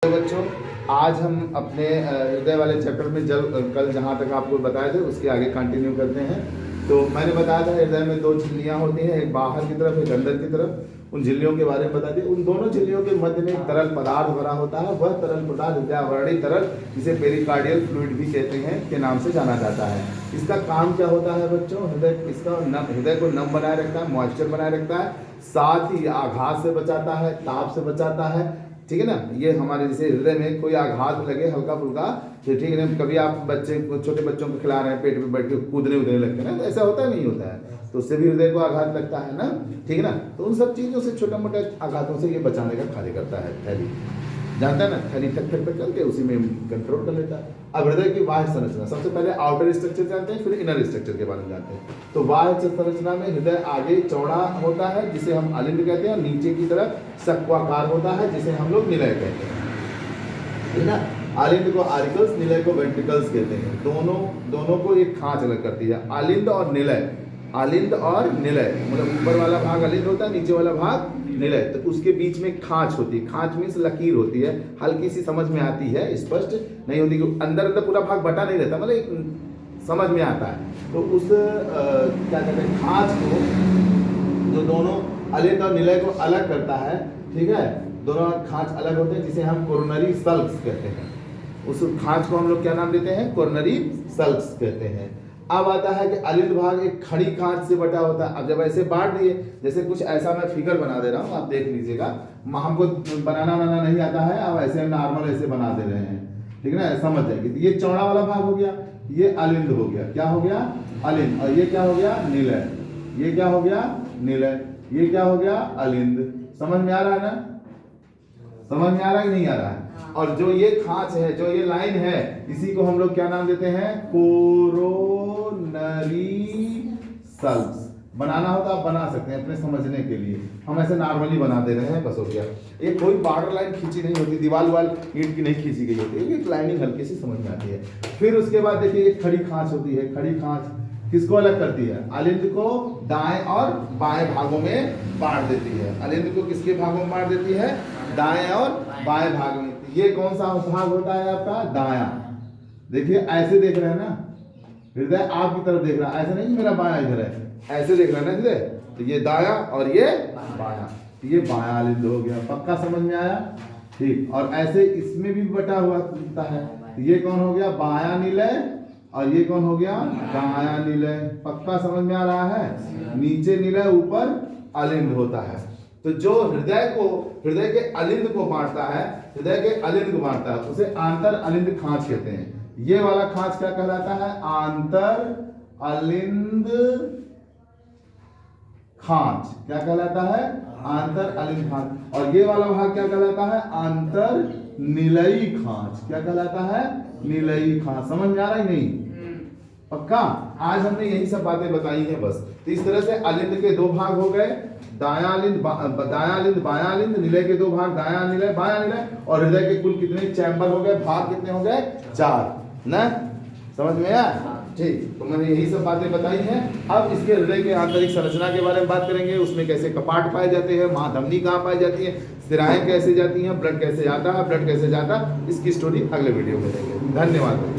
बच्चों, आज हम अपने हृदय वाले चैप्टर में कल जहाँ तक आपको बताए थे उसके आगे कंटिन्यू करते हैं। तो मैंने बताया था हृदय में दो झिल्लियाँ होती हैं, एक बाहर की तरफ एक अंदर की तरफ। उन झिल्लियों के बारे में बता दिए। उन दोनों झिल्लियों के मध्य में एक तरल पदार्थ भरा होता है। वह तरल पदार्थ हृदयावरणी तरल, जिसे पेरिकार्डियल फ्लूइड भी कहते हैं, के नाम से जाना जाता है। इसका काम क्या होता है बच्चों? हृदय को नम बनाए रखता है, मॉइस्चर बनाए रखता है, साथ ही आघात से बचाता है, ताप से बचाता है। ठीक है ना। ये हमारे जैसे हृदय में कोई आघात लगे हल्का फुल्का, तो ठीक है ना, कभी आप छोटे बच्चों को खिला रहे हैं, पेट में बैठ के कूदने उदने लगते हैं ना, तो ऐसा होता है नहीं होता है, तो उससे भी हृदय को आघात लगता है ना। ठीक है ना। तो उन सब चीज़ों से, छोटे मोटे आघातों से ये बचाने का कार्य करता है थैली, जानता है ना। थैली ठक ठक ठक करके उसी में कंट्रोल कर लेता है। अब हृदय की बाह्य संरचना, सबसे पहले आउटर स्ट्रक्चर जानते हैं, फिर इनर स्ट्रक्चर के बारे में जानते हैं। तो बाह्य संरचना में हृदय आगे चौड़ा होता है, जिसे हम अलिंद कहते हैं, और नीचे की तरफ सक्वाकार होता है, जिसे हम लोग निलय कहते हैं। ठीक है ना। अलिंद को आर्टिकल्स, निलय को वेंट्रिकल्स कहते हैं। दोनों को एक खांच अलग करती है, अलिंद और निलय। अलिंद और निलय मतलब ऊपर वाला भाग अलिंद होता है, नीचे वाला भाग निलय। तो उसके बीच में खांच होती है। खांच मीन्स लकीर होती है, हल्की सी समझ में आती है, स्पष्ट नहीं होती, अंदर पूरा भाग बटा नहीं रहता, मतलब समझ में आता है। तो उस क्या कहते हैं, खांच को, जो दोनों अलिंद और निलय को अलग करता है, ठीक है, दोनों खांच अलग होते हैं, जिसे हम कोरोनरी सल्क्स कहते हैं। उस खांच को हम लोग क्या नाम देते हैं? कोरोनरी सल्क्स कहते हैं। अब आता है कि अलिंद भाग एक खड़ी खांच से बटा होता है। अब जब ऐसे बांट दिए, जैसे कुछ ऐसा मैं फिगर बना दे रहा हूँ, आप देख लीजिएगा, हमको बनाना नहीं आता है, अब ऐसे नॉर्मल ऐसे बना दे रहे हैं, ठीक है ना, समझ जाएगी। तो ये चौड़ा वाला भाग हो गया, ये अलिंद हो गया। क्या हो गया? अलिंद। और ये क्या हो गया? निलय। ये क्या हो गया? निलय। ये क्या हो गया? अलिंद। समझ में आ रहा है ना? समझ में आ रहा है कि नहीं आ रहा है? और जो ये खांच है, जो ये लाइन है, इसी को हम लोग क्या नाम देते हैं? कोरोनरी सल्क्स। बनाना होता आप बना सकते हैं अपने समझने के लिए, हम ऐसे नॉर्मली बना दे रहे हैं, बस हो गया। ये कोई बॉर्डर लाइन खींची नहीं होती, दीवार वाल ईंट की नहीं खींची गई होती है, एक लाइनिंग हल्की सी समझ में आती है। फिर उसके बाद देखिए एक खड़ी खांच होती है। खड़ी खांच किसको अलग करती है? अलिंद को दाएं और बाएं भागों में बांट देती है। अलिंद को किसके भागों में बांट देती है? दाएं और बाएं भाग में। ये कौन सा भाग होता है आपका? दायां। देखिए ऐसे देख रहे हैं ना, हृदय आपकी तरफ देख रहा है, ऐसे नहीं मेरा बायां इधर है, ऐसे देख रहे हैं ना हृदय। तो ये दायां और ये बायां, ये बायां अलिंद हो गया। पक्का समझ में आया? ठीक। और ऐसे इसमें भी बटा हुआ होता है। तो ये कौन हो गया? बायां निलय, और ये कौन हो गया? दायां निलय। पक्का समझ में आ रहा है? नीचे निलय, ऊपर अलिंद होता है। तो जो हृदय के अलिंद को बांटता है, हृदय के अलिंद को बांटता है, उसे आंतर अलिंद खांच कहते हैं। ये वाला खांच क्या कहलाता है? आंतर अलिंद खांच। क्या कहलाता है? आंतर अलिंद खांच। और ये वाला भाग क्या कहलाता है? आंतर निलयी खांच। क्या कहलाता है? निलयी खांच। समझ में आ रहा है नहीं? पक्का? आज हमने यही सब बातें बताई हैं बस। तो इस तरह से अलिंद के दो भाग हो गए, दायां अलिंद बायां अलिंद, निलय के दो भाग, दायां निलय बायां निलय। और हृदय के कुल कितने चैम्बर हो गए, भाग कितने हो गए? 4 ना। समझ में आया? ठीक। तो मैंने यही सब बातें बताई हैं। अब इसके हृदय के आंतरिक संरचना के बारे में बात करेंगे। उसमें कैसे कपाट पाए जाते हैं, महाधमनी कहाँ पाई जाती है, सिराएं कैसे जाती हैं, ब्लड कैसे आता है, ब्लड कैसे जाता है, इसकी स्टोरी अगले वीडियो में देंगे। धन्यवाद।